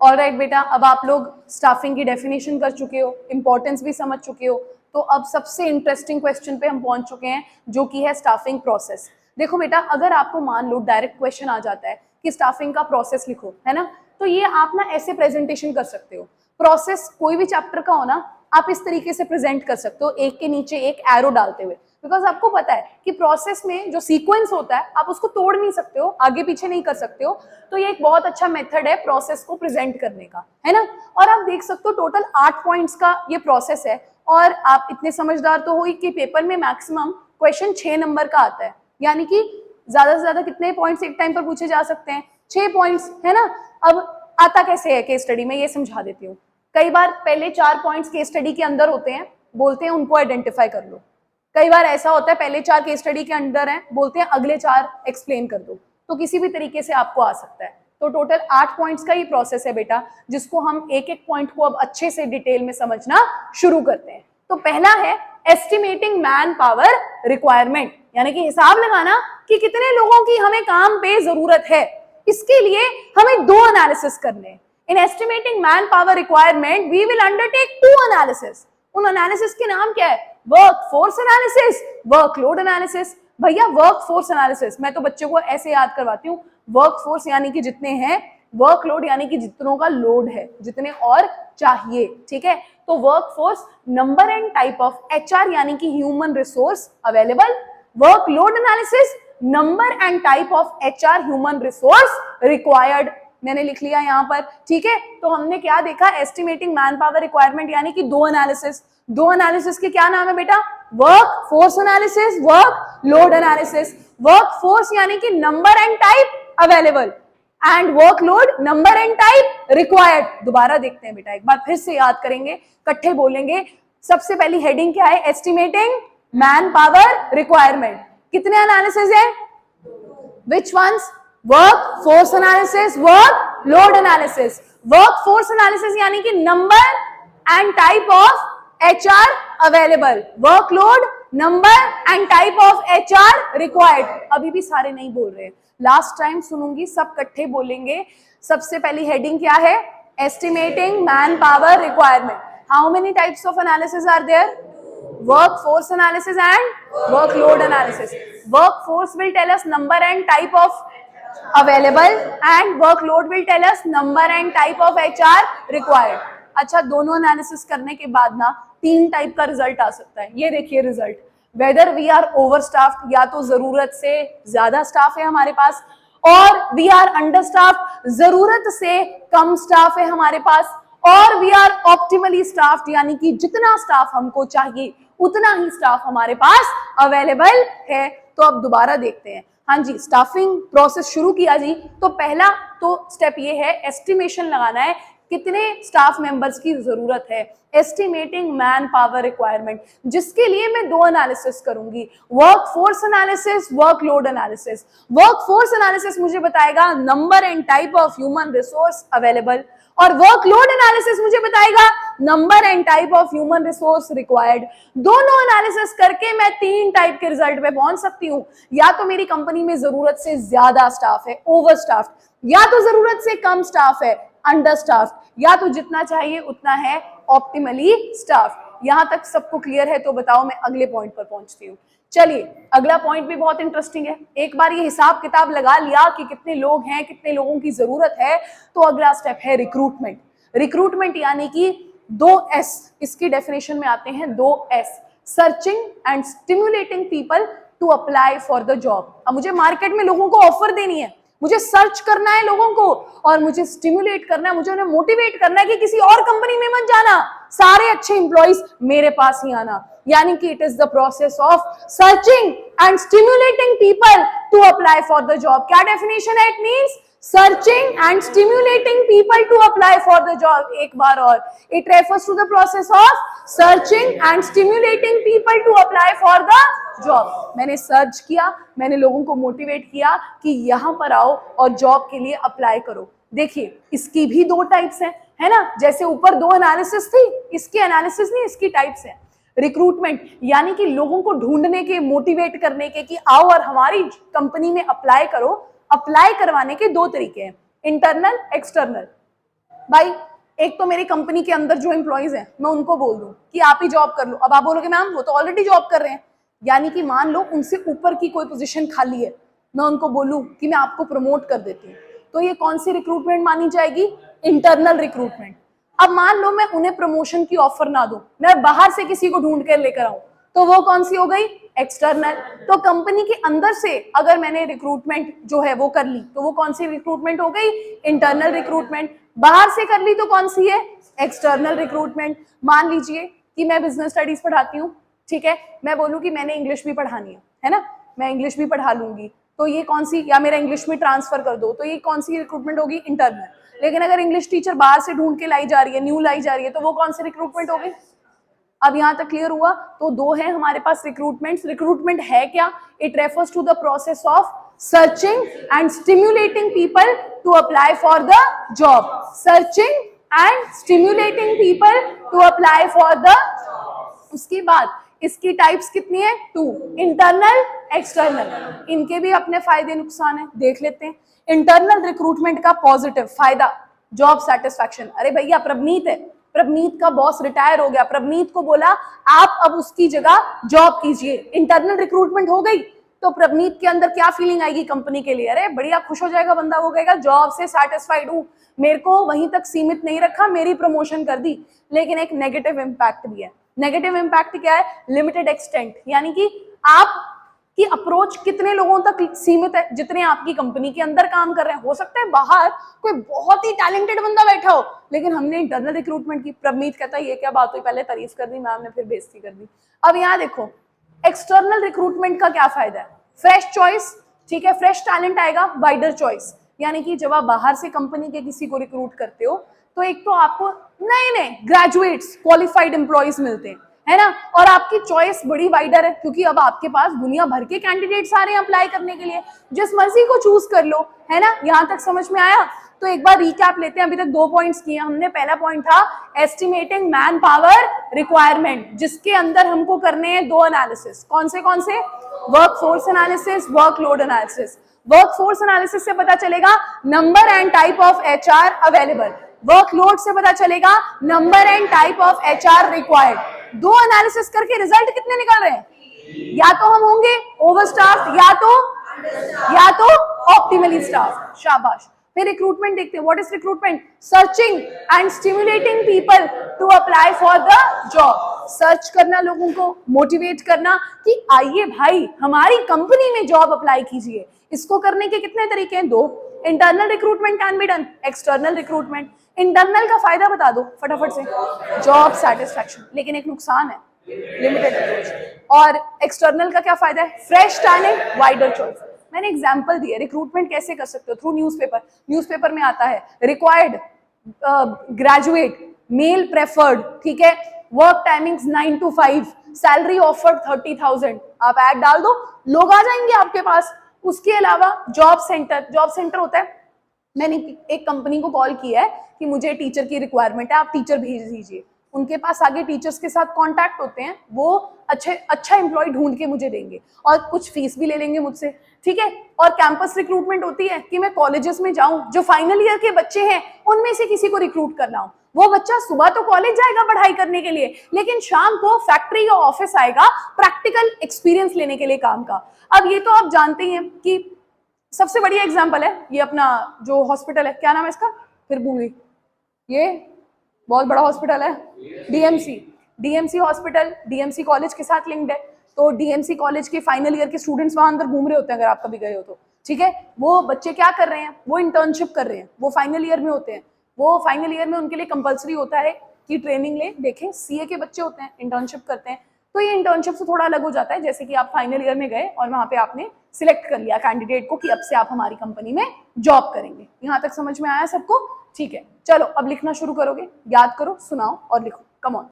Alright बेटा, अब आप लोग स्टाफिंग की डेफिनेशन कर चुके हो, इंपॉर्टेंस भी समझ चुके हो, तो अब सबसे इंटरेस्टिंग क्वेश्चन पे हम पहुंच चुके हैं जो कि है स्टाफिंग प्रोसेस। देखो बेटा, अगर आपको मान लो डायरेक्ट क्वेश्चन आ जाता है कि स्टाफिंग का प्रोसेस लिखो, है ना, तो ये आप ना ऐसे प्रेजेंटेशन कर सकते हो। प्रोसेस कोई भी चैप्टर का हो ना, आप इस तरीके से प्रेजेंट कर सकते हो, एक के नीचे एक एरो डालते हुए, बिकॉज आपको पता है कि प्रोसेस में जो सीक्वेंस होता है आप उसको तोड़ नहीं सकते हो, आगे पीछे नहीं कर सकते हो। तो ये एक बहुत अच्छा मेथड है प्रोसेस को प्रेजेंट करने का, है ना। और आप देख सकते हो टोटल 8 पॉइंट्स का ये प्रोसेस है, और आप इतने समझदार तो हो ही कि पेपर में मैक्सिमम क्वेश्चन 6 नंबर का आता है, यानी कि ज्यादा से ज्यादा कितने पॉइंट्स एक टाइम पर पूछे जा सकते हैं, 6 पॉइंट्स, है ना। अब आता कैसे है केस स्टडी में, ये समझा देती हूँ। कई बार पहले 4 पॉइंट्स केस स्टडी के अंदर होते हैं, बोलते हैं उनको आइडेंटिफाई कर लो। कई बार ऐसा होता है पहले 4 केस स्टडी के अंदर हैं, बोलते हैं अगले 4 एक्सप्लेन कर दो। तो किसी भी तरीके से आपको आ सकता है। तो टोटल 8 पॉइंट्स का ये प्रोसेस है बेटा, जिसको हम एक एक पॉइंट को अब अच्छे से डिटेल में समझना शुरू करते हैं। तो पहला है एस्टिमेटिंग मैन पावर रिक्वायरमेंट, यानी कि हिसाब लगाना कि कितने लोगों की हमें काम पे जरूरत है। इसके लिए हमें 2 एनालिसिस करने हैं। In estimating manpower requirement we will undertake 2 analysis. उन एनालिसिस के नाम क्या है? Workforce analysis, workload analysis. भैया वर्क फोर्स एनालिसिस मैं तो बच्चों को ऐसे याद करवाती हूँ, वर्क फोर्स यानी कि जितने हैं, वर्कलोड यानी कि जितनों का लोड है, जितने और चाहिए, ठीक है। तो work force number and type of HR यानी कि human resource available, workload analysis number and type of HR human resource required. मैंने लिख लिया यहाँ पर, ठीक है। तो हमने क्या देखा, एस्टिमेटिंग मैन पावर रिक्वायरमेंट यानी कि 2 एनालिसिस। 2 एनालिसिस के क्या नाम है बेटा? Work force analysis, workload analysis. Work force यानी कि number and type available, and workload number and type required. दोबारा देखते हैं बेटा, एक बार फिर से याद करेंगे, इकट्ठे बोलेंगे। सबसे पहली हेडिंग क्या है? Estimating manpower requirement. कितने एनालिसिस है? Which ones? Workforce analysis, workload analysis. Workforce analysis यानी कि number and type of HR available, workload number and type of HR required. अभी भी सारे नहीं बोल रहे, लास्ट टाइम सुनूंगी, सब इकट्ठे बोलेंगे। सबसे पहली हेडिंग क्या है? Estimating manpower requirement. How many types of analysis are there? Workforce analysis and workload analysis. Workforce will tell us number and type of available, and workload will tell us number and type of HR required. अच्छा, दोनों analysis करने के बाद ना 3 type का result आ सकता है। ये देखिए result, whether we are overstaffed, या तो जरूरत से ज्यादा स्टाफ है हमारे पास, और वी आर अंडर स्टाफ्ड, जरूरत से कम स्टाफ है हमारे पास, और वी आर ऑप्टिमली स्टाफ्ड यानी कि जितना स्टाफ हमको चाहिए उतना ही स्टाफ हमारे पास अवेलेबल है। तो अब दोबारा देखते हैं। हाँ जी, स्टाफिंग प्रोसेस शुरू किया जी। तो पहला तो स्टेप ये है, एस्टिमेशन लगाना है कितने स्टाफ मेंबर्स की जरूरत है, एस्टिमेटिंग मैन पावर रिक्वायरमेंट, जिसके लिए मैं 2 एनालिसिस करूंगी, work force analysis, workload analysis. Workforce analysis मुझे बताएगा number and type of human resource available, और वर्कलोड एनालिसिस मुझे बताएगा number and type of human resource required. दोनों एनालिसिस करके मैं 3 टाइप के रिजल्ट पे पहुंच सकती हूँ। या तो मेरी कंपनी में जरूरत से ज्यादा स्टाफ है, ओवर स्टाफ, या तो जरूरत से कम स्टाफ है, अंडर स्टाफ, या तो जितना चाहिए उतना है, ऑप्टिमली स्टाफ। यहां तक सबको क्लियर है? तो बताओ, मैं अगले पॉइंट पर पहुंचती हूँ। चलिए, अगला पॉइंट भी बहुत इंटरेस्टिंग है। एक बार ये हिसाब किताब लगा लिया कि कितने लोग हैं, कितने लोगों की जरूरत है, तो अगला स्टेप है रिक्रूटमेंट। रिक्रूटमेंट यानी कि 2S, इसकी डेफिनेशन में आते हैं 2S, searching and stimulating people to apply for the job. अब मुझे मार्केट में लोगों को ऑफर देनी है, मुझे सर्च करना है लोगों को, और मुझे स्टिमुलेट करना है, मुझे उन्हें मोटिवेट करना है कि किसी और कंपनी में मत जाना, सारे अच्छे एम्प्लॉइज मेरे पास ही आना। यानी कि it is the process of searching and stimulating people to apply for the job. क्या डेफिनेशन है? It means searching and stimulating people to apply for the job. एक बार और, it refers to the process of searching and stimulating people to apply for the job. मैंने search किया, मैंने लोगों को motivate किया कि यहाँ पर आओ और जॉब के लिए अप्लाई करो। देखिए, इसकी भी 2 टाइप्स हैं, है ना। जैसे ऊपर 2 एनालिसिस थी, इसकी एनालिसिस नहीं, इसकी टाइप्स हैं। रिक्रूटमेंट यानी कि लोगों को ढूंढने के, मोटिवेट करने के कि आओ और हमारी कंपनी में अप्लाई करो। अप्लाई करवाने के 2 तरीके हैं, इंटरनल, एक्सटर्नल। भाई एक तो मेरी कंपनी के अंदर जो एम्प्लॉइज हैं मैं उनको बोल दूं कि आप ही जॉब कर लो, अब आप बोलोगे मैम वो तो ऑलरेडी जॉब कर रहे हैं, यानी कि मान लो उनसे ऊपर की कोई पोजीशन खाली है, मैं उनको बोलूं कि मैं आपको प्रमोट कर देती हूँ, तो ये कौन सी रिक्रूटमेंट मानी जाएगी? Internal recruitment. अब मान लो मैं उन्हें प्रमोशन की ऑफर ना दूं, मैं बाहर से किसी को ढूंढ कर लेकर आऊं, तो वो कौन सी हो गई? एक्सटर्नल। तो कंपनी के अंदर से अगर मैंने रिक्रूटमेंट जो है वो कर ली तो वो कौन सी रिक्रूटमेंट हो गई? Internal recruitment. बाहर से कर ली तो कौन सी है? External recruitment. मान लीजिए कि मैं बिजनेस स्टडीज पढ़ाती हूँ, ठीक है, मैं बोलूँ कि मैंने इंग्लिश भी पढ़ानी है ना, मैं इंग्लिश भी पढ़ा लूंगी, तो ये कौन सी, या मेरा इंग्लिश में ट्रांसफर कर दो, तो ये कौन सी रिक्रूटमेंट होगी? इंटरनल। लेकिन अगर इंग्लिश टीचर बाहर से ढूंढ के लाई जा रही है, न्यू लाई जा रही है, तो वो कौन सी रिक्रूटमेंट हो गई? अब यहां तक क्लियर हुआ? तो दो है हमारे पास रिक्रूटमेंट्स। रिक्रूटमेंट है क्या? It refers to the process of searching and stimulating people to apply for the job. Searching and stimulating people to apply for the. उसके बाद इसकी टाइप्स कितनी है? 2, इंटरनल, एक्सटर्नल। इनके भी अपने फायदे नुकसान है, देख लेते हैं। इंटरनल रिक्रूटमेंट का पॉजिटिव फायदा, जॉब सेटिस्फैक्शन। अरे भैया प्रवनीत है, प्रवनीत का बॉस रिटायर हो गया, प्रवनीत को बोला आप अब उसकी जगह जॉब कीजिए, इंटरनल रिक्रूटमेंट हो गई, तो प्रवनीत के अंदर क्या फीलिंग आएगी कंपनी के लिए? अरे बढ़िया, खुश हो जाएगा बंदा, वो कहेगा जॉब से सेटिस्फाइड हूं, मेरे को वहीं तक सीमित नहीं रखा, मेरी प्रमोशन कर दी। लेकिन एक नेगेटिव इंपैक्ट भी है। नेगेटिव इंपैक्ट क्या है? लिमिटेड एक्सटेंट, यानी कि आप कि अप्रोच कितने लोगों तक सीमित है, जितने आपकी कंपनी के अंदर काम कर रहे हैं। हो सकता है बाहर कोई बहुत ही टैलेंटेड बंदा बैठा हो, लेकिन हमने इंटरनल रिक्रूटमेंट की। प्रवनीत कहता है ये क्या बात हुई, पहले तारीफ कर दी मैम ने, फिर बेइज्जती कर दी। अब यहाँ देखो एक्सटर्नल रिक्रूटमेंट का क्या फायदा है? फ्रेश चॉइस, ठीक है, फ्रेश टैलेंट आएगा, वाइडर चॉइस, यानी कि जब आप बाहर से कंपनी के किसी को रिक्रूट करते हो तो एक तो आपको नए नए ग्रेजुएट्स, क्वालिफाइड एम्प्लॉइज मिलते हैं, है ना, और आपकी चॉइस बड़ी वाइडर है, क्योंकि अब आपके पास दुनिया भर के कैंडिडेट्स आ रहे हैं अप्लाई करने के लिए, जिस मर्जी को चूज कर लो, है ना। यहां तक समझ में आया? तो एक बार रिकैप लेते हैं। अभी तक 2 पॉइंट्स किए हमने। पहला पॉइंट था एस्टिमेटिंग मैन पावर रिक्वायरमेंट, जिसके अंदर हमको करने हैं 2 एनालिसिस। कौन से? Workforce analysis, workload analysis. Workforce analysis से पता चलेगा number and type of HR available, workload से पता चलेगा number and type of HR required. 2 analysis करके रिजल्ट कितने निकल रहे हैं? या तो हम होंगे ओवरस्टाफ, या तो ऑप्टिमली स्टाफ। शाबाश। फिर रिक्रूटमेंट देखते हैं। What is recruitment? Searching and stimulating people to apply for the job. Search करना, लोगों को मोटिवेट करना कि आइए भाई हमारी कंपनी में जॉब अप्लाई कीजिए। इसको करने के कितने तरीके हैं? 2। Internal recruitment can be done, external recruitment. Internal का फायदा बता दो फटाफट से, जॉब सेटिस्फैक्शन, लेकिन एक नुकसान है, लिमिटेड अप्रोच। और एक्सटर्नल का क्या फायदा है? Fresh talent, wider choice. मैंने एग्जांपल दिए। रिक्रूटमेंट कैसे कर सकते हो? Through newspaper. न्यूज़पेपर में आता है रिक्वायर्ड ग्रेजुएट, मेल प्रेफर्ड, ठीक है, work timings 9 to 5, salary offered 30,000। आप ऐड डाल दो, लोग आ जाएंगे आपके पास। उसके अलावा जॉब सेंटर, जॉब सेंटर होता है, मैंने एक कंपनी को कॉल किया है कि मुझे टीचर की रिक्वायरमेंट है, आप टीचर भेज दीजिए। उनके पास आगे टीचर्स के साथ कांटेक्ट होते हैं, वो अच्छा एम्प्लॉय ढूंढ के मुझे देंगे और कुछ फीस भी ले लेंगे मुझसे, ठीक है। और कैंपस रिक्रूटमेंट होती है कि मैं कॉलेजेस में जाऊं, जो फाइनल ईयर के बच्चे हैं उनमें से किसी को रिक्रूट करना हो। वो बच्चा सुबह तो कॉलेज जाएगा पढ़ाई करने के लिए, लेकिन शाम को फैक्ट्री या ऑफिस आएगा प्रैक्टिकल एक्सपीरियंस लेने के लिए काम का। अब ये तो आप जानते ही हैं कि सबसे बढ़िया एग्जाम्पल है ये अपना जो हॉस्पिटल है, क्या नाम है इसका, फिर भूल गई, ये बहुत बड़ा हॉस्पिटल है, डीएमसी हॉस्पिटल, डीएमसी कॉलेज के साथ लिंक्ड है। तो डीएमसी कॉलेज के फाइनल ईयर के स्टूडेंट्स वहां अंदर घूम रहे होते हैं, अगर आप कभी गए हो तो, ठीक है। वो बच्चे क्या कर रहे हैं? वो इंटर्नशिप कर रहे हैं, वो फाइनल ईयर में होते हैं। वो फाइनल ईयर में उनके लिए कंपलसरी होता है कि ट्रेनिंग ले। देखें सीए के बच्चे होते हैं, इंटर्नशिप करते हैं, तो ये इंटर्नशिप से थोड़ा अलग हो जाता है। जैसे कि आप फाइनल ईयर में गए और वहां पे आपने सिलेक्ट कर लिया कैंडिडेट को कि अब से आप हमारी कंपनी में जॉब करेंगे। यहां तक समझ में आया सबको? ठीक है, चलो अब लिखना शुरू करोगे, याद करो, सुनाओ और लिखो, कम ऑन।